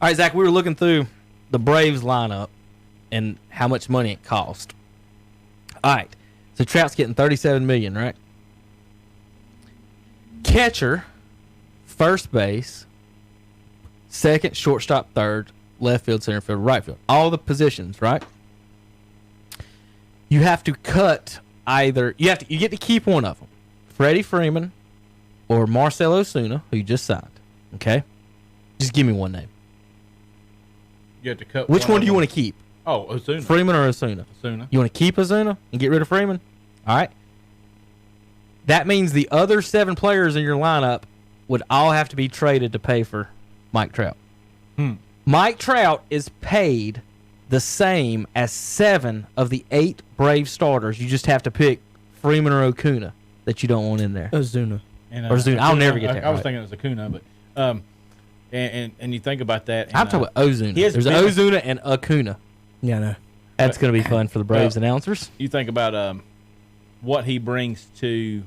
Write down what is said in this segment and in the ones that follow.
All right, Zach, we were looking through the Braves lineup and how much money it cost. All right, so Trout's getting $37 million, right? Catcher, first base, second, shortstop, third, left field, center field, right field. All the positions, right? You have to cut either. You get to keep one of them, Freddie Freeman or Marcell Ozuna, who you just signed. Okay, just give me one name. You have to cut. Which one do you want to keep? Oh, Ozuna. Freeman or Ozuna? Ozuna. You want to keep Ozuna and get rid of Freeman? All right. That means the other 7 players in your lineup would all have to be traded to pay for Mike Trout. Mike Trout is paid the same as 7 of the 8 Brave starters. You just have to pick Freeman or Acuna that you don't want in there. Ozuna. And, Or Ozuna. I'll never get that I was right. thinking it was Acuna, but and you think about that. And, I'm talking about Ozuna. There's Ozuna and Acuna. Yeah, I know. That's going to be fun for the Braves announcers. You think about what he brings to.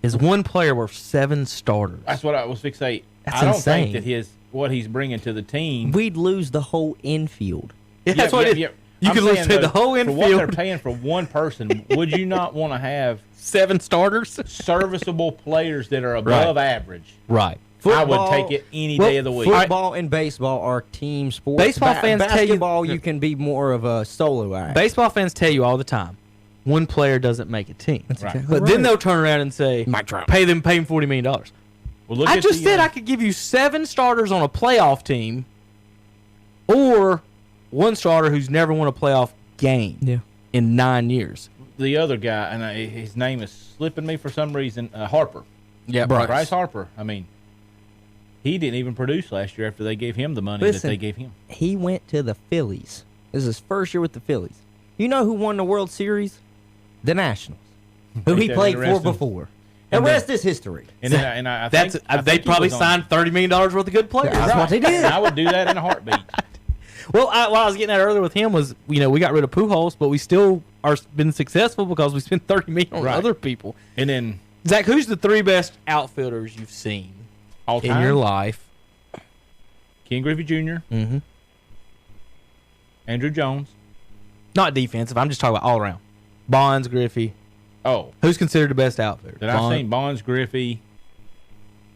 Is one player worth 7 starters? That's what I was fixate. That's I don't insane. think that what he's bringing to the team. We'd lose the whole infield. Yeah, that's what it is. You I'm could lose saying, the whole For what they're infield. paying for one person, would you not want to have 7 starters? serviceable players that are above average? Right. I would take it any day of the week. Football and baseball are team sports. Baseball fans tell you- basketball, you can be more of a solo act. Baseball fans tell you all the time, one player doesn't make a team. Right. But then they'll turn around and say, Mike Trout. pay him $40 million. Well, look I at just the, said I could give you 7 starters on a playoff team or one starter who's never won a playoff game in 9 years. the other guy, and his name is slipping me for some reason. Harper. Yeah, Bryce Harper. I mean, he didn't even produce last year after they gave him the money that they gave him. He went to the Phillies. This is his first year with the Phillies. You know who won the World Series? The Nationals, who he played for before. The rest is history. And then, I think, they probably signed $30 million worth of good players. That's what they did. I would do that in a heartbeat. Well, what I was getting at earlier with him was, we got rid of Pujols, but we still are been successful because we spent $30 million on other people. And then Zach, who's the 3 best outfielders you've seen all time in your life? Ken Griffey Jr., Andrew Jones. Not defensive. I'm just talking about all around. Bonds, Griffey. Oh, Who's considered the best outfielder? that I've seen Bonds, Griffey.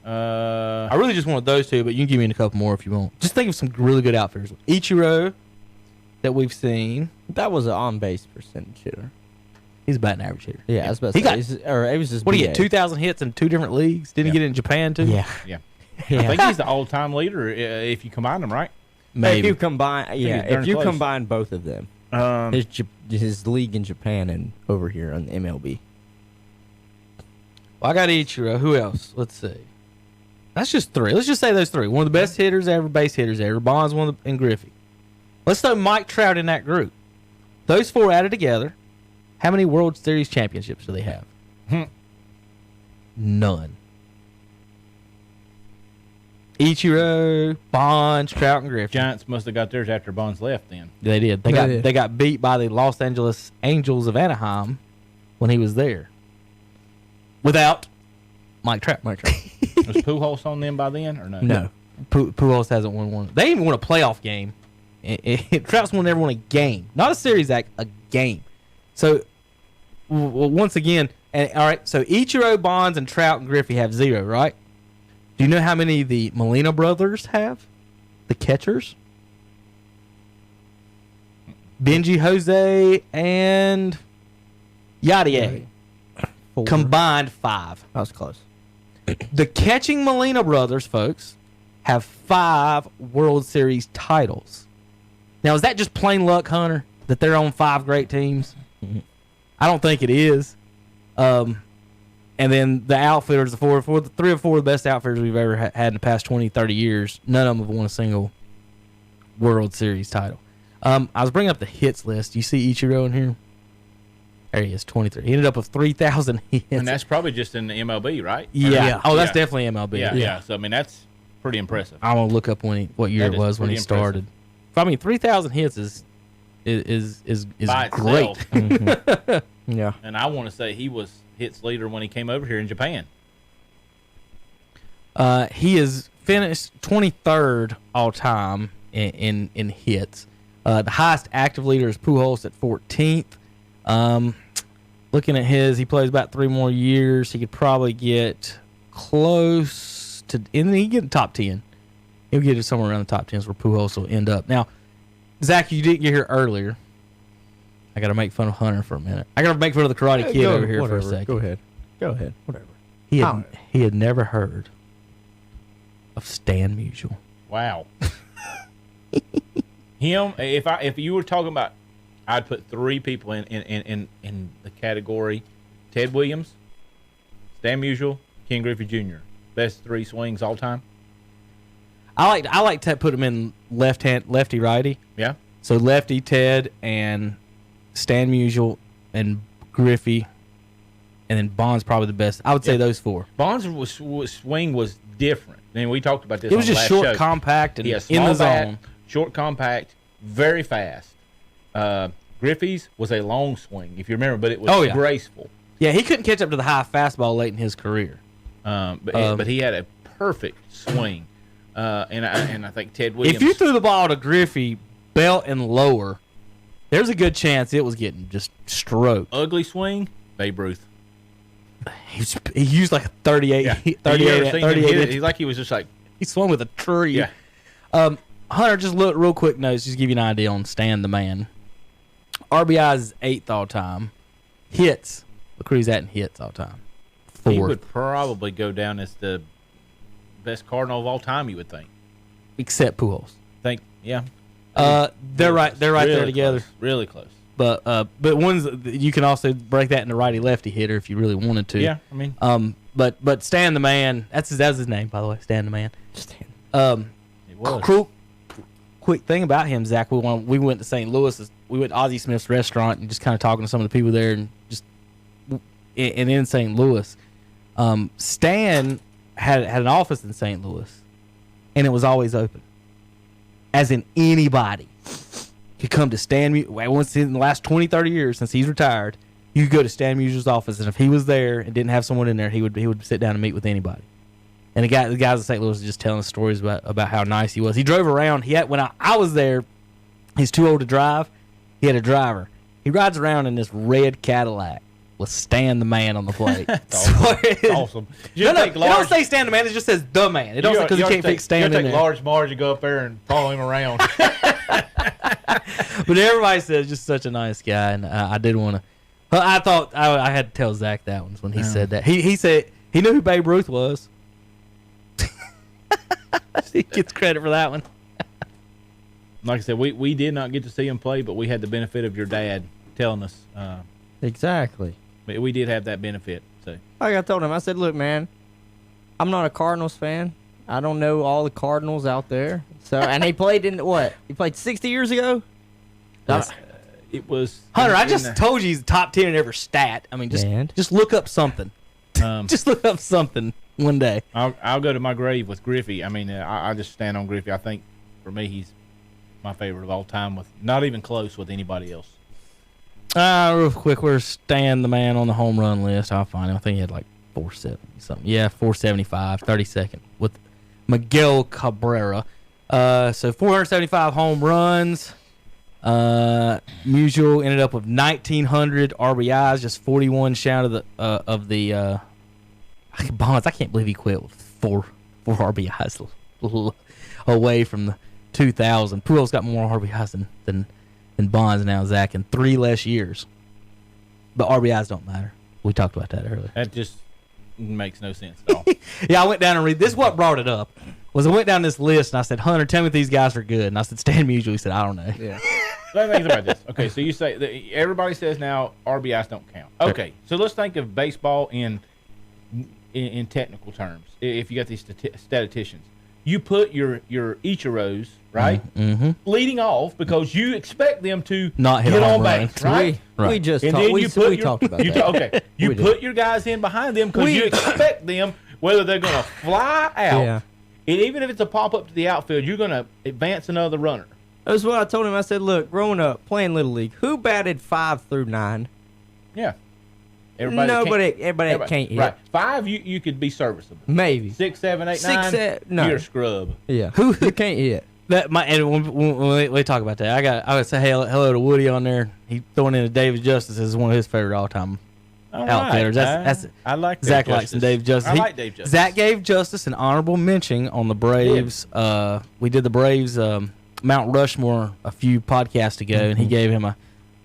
I really just wanted those 2, but you can give me a couple more if you want. Just think of some really good outfielders. Ichiro, that we've seen. That was an on-base percentage hitter. He's a batting average hitter. Yeah, I was about to say. It was just what, he get 2,000 hits in 2 different leagues? Didn't he get it in Japan, too? Yeah. Yeah. I think he's the all-time leader if you combine them, right? Maybe. If you combine, if you close. combine both of them, his league in Japan and over here on the MLB. Well, I got Ichiro. Who else? Let's see. That's just 3. Let's just say those 3. One of the best hitters ever, base hitters ever. Bonds, and Griffey. Let's throw Mike Trout in that group. Those 4 added together, how many World Series championships do they have? None. Ichiro, Bonds, Trout, and Griffey. Giants must have got theirs after Bonds left then. They did. They got beat by the Los Angeles Angels of Anaheim when he was there. Without Mike Trout. Mike Trout. Was Pujols on them by then or no? No. Pujols hasn't won one. They didn't even won a playoff game. Trout's never won a game. Not a series act, a game. So, once again, all right, so Ichiro, Bonds, and Trout and Griffey have 0, right? Do you know how many the Molina brothers have? The catchers? Benji Jose and Yadier. 4. Combined 5. That was close. The catching Molina brothers, folks, have 5 World Series titles. Now, is that just plain luck, Hunter, that they're on 5 great teams? I don't think it is. And then the outfielders, the 3 or 4 of the best outfielders we've ever had in the past 20, 30 years, none of them have won a single World Series title. I was bringing up the hits list. You see Ichiro in here? There he is, 23. He ended up with 3,000 hits. And that's probably just in the MLB, right? Yeah. Oh, that's definitely MLB. Yeah. So, I mean, that's pretty impressive. I want to look up what year it was when he started. I mean, 3,000 hits is by great. Itself. Yeah. And I want to say he was hits leader when he came over here in Japan. He is finished 23rd all time in hits. The highest active leader is Pujols at 14th. Looking at his, he plays about 3 more years. He could probably get close to, and he get the top 10. He'll get it somewhere around the top 10s where Pujols will end up. Now, Zach, you didn't get here earlier. I got to make fun of Hunter for a minute. I got to make fun of the Karate Kid over here for a second. Go ahead. Whatever. He had never heard of Stan Musial. Wow. Him. If you were talking about, I'd put 3 people in the category: Ted Williams, Stan Musial, Ken Griffey Jr. Best 3 swings all time. I like to put him in lefty righty. Yeah. So lefty Ted and Stan Musial and Griffey, and then Bonds probably the best. I would say those 4. Bonds' swing was different. I mean, we talked about this. It was on just the last short, show. compact, and in small the bat, zone. Short, compact, very fast. Griffey's was a long swing, if you remember, but it was graceful. Yeah, he couldn't catch up to the high fastball late in his career. But he had a perfect swing. And I think Ted Williams. If you threw the ball to Griffey, belt and lower, there's a good chance it was getting just stroked. Ugly swing, Babe Ruth. He used like a 38. Yeah. 38. He's like he was just like he swung with a tree. Yeah. Hunter, just look real quick notes, just to give you an idea on Stan the Man. RBIs is 8th all time. Hits, look where he's at in hits all time. 4th. He would probably go down as the best Cardinal of all time, you would think. Except Pujols. Yeah. They're right there together. Close, really close. But ones you can also break that into righty lefty hitter if you really wanted to. Yeah, I mean. But Stan the Man, that's his name, by the way, Stan the Man. It was. Quick thing about him, Zach. We went to St. Louis. We went to Ozzie Smith's restaurant and just kind of talking to some of the people there, and in St. Louis, Stan had an office in St. Louis, and it was always open. As in anybody could come to Stan. Once in the last 20, 30 years since he's retired, you could go to Stan Musial's office, and if he was there and didn't have someone in there, he would sit down and meet with anybody. And the guys in St. Louis were just telling us stories about how nice he was. He drove around. When I was there, he's too old to drive. He had a driver. He rides around in this red Cadillac with Stan the Man on the plate. That's awesome. It don't say Stan the Man. It just says the Man. It don't say because you can't fix Stan in there. You take large Marge and go up there and follow him around. But everybody says just such a nice guy, and I did want to. Well, I thought I had to tell Zach that one when he said that. He said he knew who Babe Ruth was. He gets credit for that one. Like I said, we did not get to see him play, but we had the benefit of your dad telling us. Exactly. But we did have that benefit. So like I told him, I said, look, man, I'm not a Cardinals fan. I don't know all the Cardinals out there. So, and he played in what? He played 60 years ago? It was Hunter, I just told you he's top 10 in every stat. I mean, just look up something. Just look up something one day. I'll go to my grave with Griffey. I mean, I just stand on Griffey. I think, for me, he's my favorite of all time, with not even close with anybody else. Real quick, where's Stan the Man on the home run list? I'll find him. I think he had like 470 something. Yeah, 475, 32nd with Miguel Cabrera. So 475 home runs. Musial ended up with 1,900 RBIs, just 41 shy of the Bonds. I can't believe he quit with four RBIs away from the 2,000. Pujols got more RBIs than Bonds now, Zach, in 3 less years. But RBIs don't matter. We talked about that earlier. That just makes no sense at all. Yeah, I went down and read. This is what brought it up. I went down this list and I said, Hunter, tell me if these guys are good. And I said, Stan Musial. He said, I don't know. Yeah. Let me think about this. Okay, so you say that everybody says now RBIs don't count. Okay, so let's think of baseball in technical terms. If you got these statisticians, you put your Ichiros, right, leading off because you expect them to not hit on base, right? We just and talk, then we, you put we your, talked about you that. Okay, you put your guys in behind them because you expect them, whether they're going to fly out, and even if it's a pop up to the outfield, you're going to advance another runner. That's what I told him. I said, look, growing up, playing Little League, who batted 5 through 9? Yeah. Everybody can't hit. Right. 5, you could be serviceable. Maybe 6, 7, 8, 9. No. You're a scrub. Yeah. Who can't hit? And when we talk about that, I would say hello to Woody on there. He throwing in a David Justice as one of his favorite all-time outfitters. That's I like Zach Dave likes some Dave Justice. I like Dave Justice. Zach gave Justice an honorable mention on the Braves. We did the Braves Mount Rushmore a few podcasts ago, and he gave him a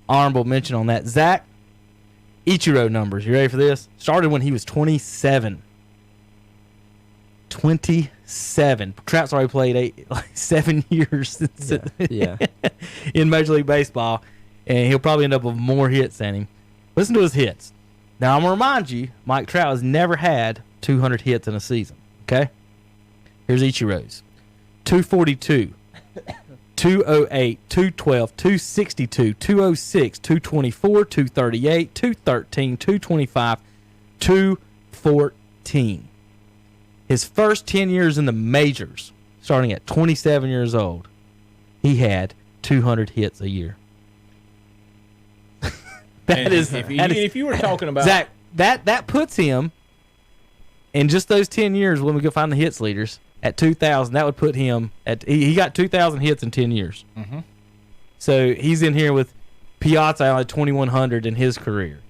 honorable mention on that. Zach, Ichiro numbers. You ready for this? Started when he was 27. 27. Trout's already played 7 years in Major League Baseball, and he'll probably end up with more hits than him. Listen to his hits. Now, I'm going to remind you, Mike Trout has never had 200 hits in a season, okay? Here's Ichiro's. 242, 208, 212, 262, 206, 224, 238, 213, 225, 214. His first 10 years in the majors, starting at 27 years old, he had 200 hits a year. If you were talking about Zach, that puts him in just those 10 years when we go find the hits leaders at 2,000. That would put him at he got 2,000 hits in 10 years. Mm-hmm. So he's in here with Piazza at 2,100 in his career.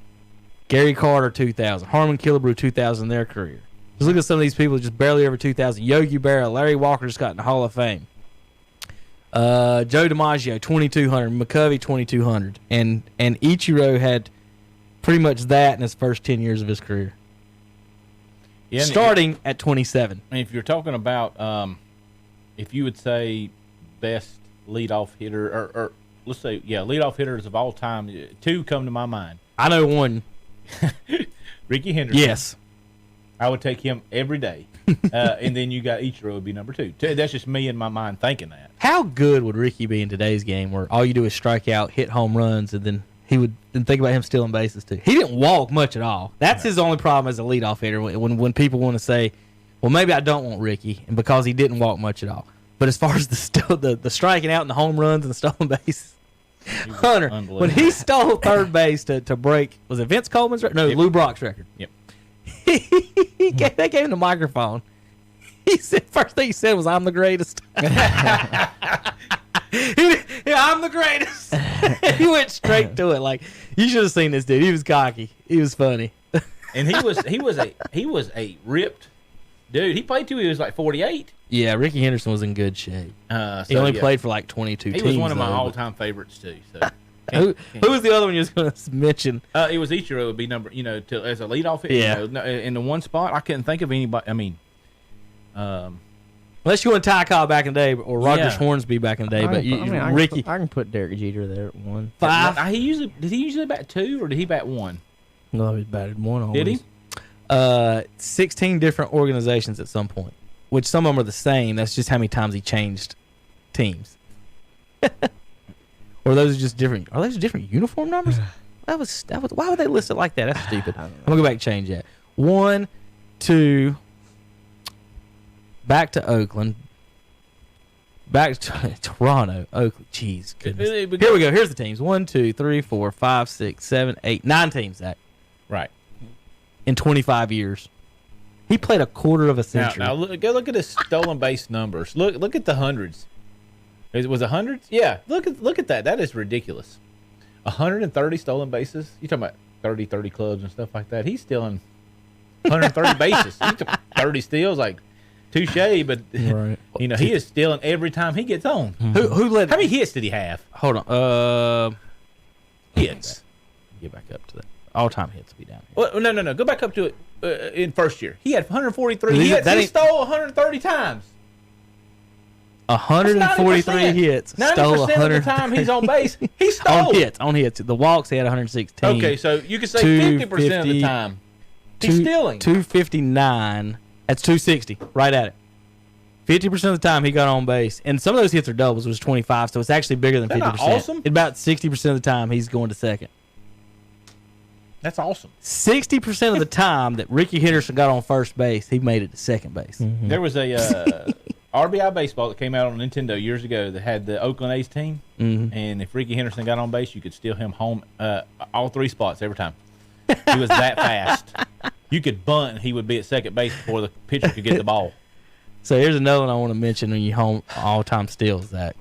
Gary Carter 2,000. Harmon Killebrew 2,000 in their career. Just look at some of these people just barely over 2,000. Yogi Berra, Larry Walker just got in the Hall of Fame. Joe DiMaggio 2,200, McCovey 2,200, and Ichiro had pretty much that in his first 10 years of his career. Yeah, starting at 27. And if you're talking about, if you would say best leadoff hitter, or let's say leadoff hitters of all time, 2 come to my mind. I know one. Ricky Henderson. Yes. I would take him every day. And then you got Ichiro would be number 2. That's just me in my mind thinking that. How good would Ricky be in today's game where all you do is strike out, hit home runs, and then think about him stealing bases too? He didn't walk much at all. That's his only problem as a leadoff hitter when people want to say, well, maybe I don't want Ricky, and because he didn't walk much at all. But as far as the striking out and the home runs and the stolen bases, Hunter, when he stole third base to break, was it Vince Coleman's record? No, Lou Brock's record. Yep. They gave him the microphone. He said, first thing he said was, "I'm the greatest." I'm the greatest. He went straight to it. Like, you should have seen this dude. He was cocky. He was funny. And he was a ripped dude. He played till he was like 48. Yeah, Ricky Henderson was in good shape. He only played for like 22 teams. He was one of my all-time favorites too. So. Who was the other one you was going to mention? It was Ichiro would be number, as a leadoff hitter. Yeah. In the one spot, I couldn't think of anybody. I mean, unless you want Ty Cobb back in the day or Rogers Hornsby back in the day, Ricky. I can put Derek Jeter there at 1. 5. Did he usually bat 2 or did he bat 1? No, he batted 1 always. Did he? 16 different organizations at some point, which some of them are the same. That's just how many times he changed teams. Or those are just different. Are those different uniform numbers? That was. Why would they list it like that? That's stupid. I'm gonna go back and change that. 1, 2. Back to Oakland. Back to Toronto. Oakland. Jeez, goodness. Here we go. Here's the teams. 1, 2, 3, 4, 5, 6, 7, 8, 9 teams. Zach. Right. In 25 years, he played a quarter of a century. Now go look at his stolen base numbers. Look at the hundreds. Was it hundreds? Yeah. Look at that. That is ridiculous. 130 stolen bases. You talking about 30 clubs and stuff like that. He's stealing 130 bases. 30 steals, like touche, but right. He is stealing every time he gets on. Mm-hmm. Who led? How many hits did he have? Hold on. Hits. Get back up to that. All-time hits will be down here. Well, no. Go back up to it in first year. He had 143 hits. He stole 130 times. 143 hits. 90% of the time he's on base, he stole. On hits. The walks, he had 116. Okay, so you could say 50% of the time he's stealing. 259. That's 260. Right at it. 50% of the time he got on base. And some of those hits are doubles, which was 25, so it's actually bigger than 50%. That's awesome. About 60% of the time he's going to second. That's awesome. 60% of the time that Ricky Henderson got on first base, he made it to second base. Mm-hmm. There was a RBI baseball that came out on Nintendo years ago that had the Oakland A's team, mm-hmm. and if Ricky Henderson got on base, you could steal him home all 3 spots every time. He was that fast. You could bunt, and he would be at second base before the pitcher could get the ball. So here's another one I want to mention on your home all-time steals, Zach.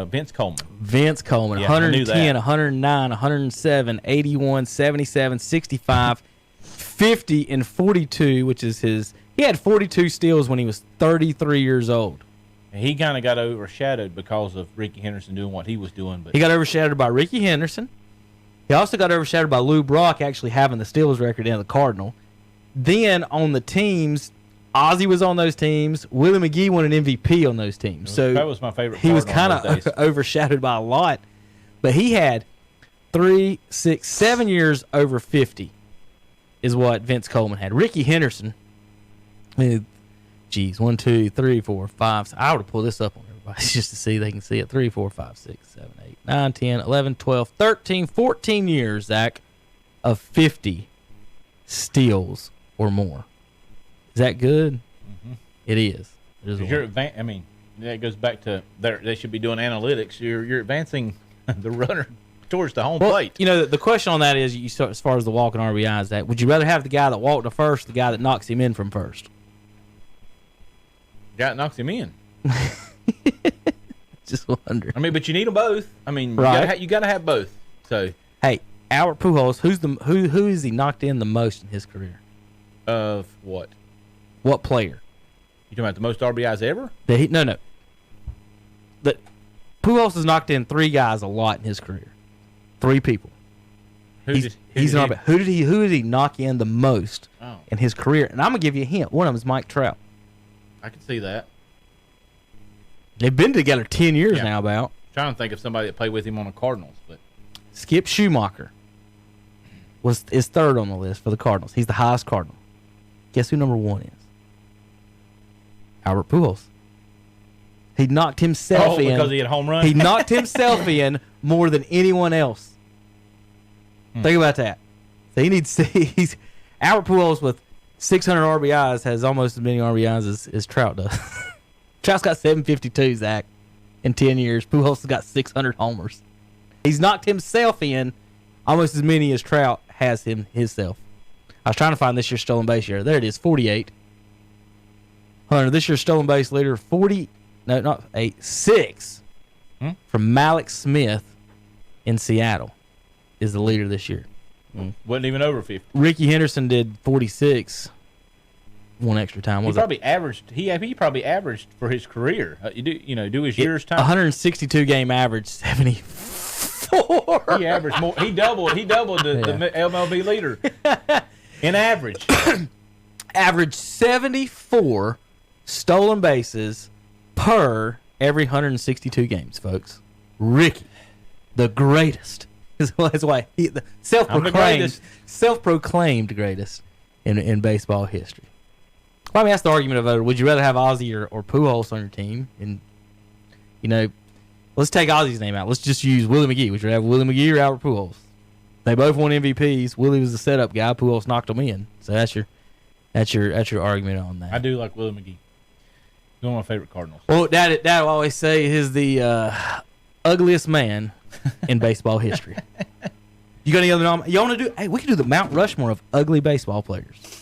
Vince Coleman. Vince Coleman, Yeah, I knew 110, that. 109, 107, 81, 77, 65, 50, and 42, which is his. He had 42 steals when he was 33 years old. And he kind of got overshadowed because of Ricky Henderson doing what he was doing. But He got overshadowed by Ricky Henderson. He also got overshadowed by Lou Brock actually having the steals record in the Cardinal. Then on the teams, Ozzie was on those teams. Willie McGee won an MVP on those teams. So that was my favorite. he was kind Cardinal on those of days. overshadowed by a lot. But he had 3, 6, 7 years over 50 is what Vince Coleman had. Ricky Henderson, 1, 2, 3, 4, 5. I would have pulled this up on everybody just to see they can see it. 3, 4, 5, 6, 7, 8, 9, 10, 11, 12, 13, 14 years, Zach, of 50 steals or more. Is that good? Mm-hmm. It is. It is. I mean, that goes back to they should be doing analytics. You're advancing the runner towards the home plate. You know, the question on that is, you start, as far as the walking RBIs, that would you rather have the guy that walked to first, the guy that knocks him in from first? Guy knocks him in. Just wondering. I mean, but you need them both. I mean, Right. you gotta have both. So Hey, Albert Pujols, who is he knocked in the most in his career? of what? What player? You talking about the most RBIs ever? No. The Pujols has knocked in 3 guys a lot in his career. 3 people. Who did he knock in the most in his career? And I'm gonna give you a hint. One of them is Mike Trout. I can see that. They've been together 10 years now. About Trying to think of somebody that played with him on the Cardinals, but Skip Schumacher is third on the list for the Cardinals. He's the highest Cardinal. Guess who number 1 is? Albert Pujols. He knocked himself in because he had home run. He knocked himself in more than anyone else. Think about that. So he's Albert Pujols with 600 RBIs has almost as many RBIs as Trout does. Trout's got 752, Zach, in 10 years. Pujols has got 600 homers. He's knocked himself in almost as many as Trout has himself. I was trying to find this year's stolen base year. There it is, 48. Hunter, this year's stolen base leader, 6 from Malik Smith in Seattle is the leader this year. Wasn't even over 50. Ricky Henderson did 46 one extra time. He probably averaged. He probably averaged for his career. Do his year's time. 162 game average, 74. He averaged more. He doubled the MLB leader in average. Averaged 74 stolen bases per every 162 games, folks. Ricky, the greatest. That's why the self-proclaimed greatest in baseball history. Well, I mean, that's the argument of would you rather have Ozzie or Pujols on your team? And let's take Ozzie's name out. Let's just use Willie McGee. Would you rather have Willie McGee or Albert Pujols? They both won MVPs. Willie was the setup guy. Pujols knocked them in. So that's your argument on that. I do like Willie McGee. He's one of my favorite Cardinals. Well, Dad will always say he's the ugliest man in baseball history. You got any other you want to do? Hey, we can do the Mount Rushmore of ugly baseball players.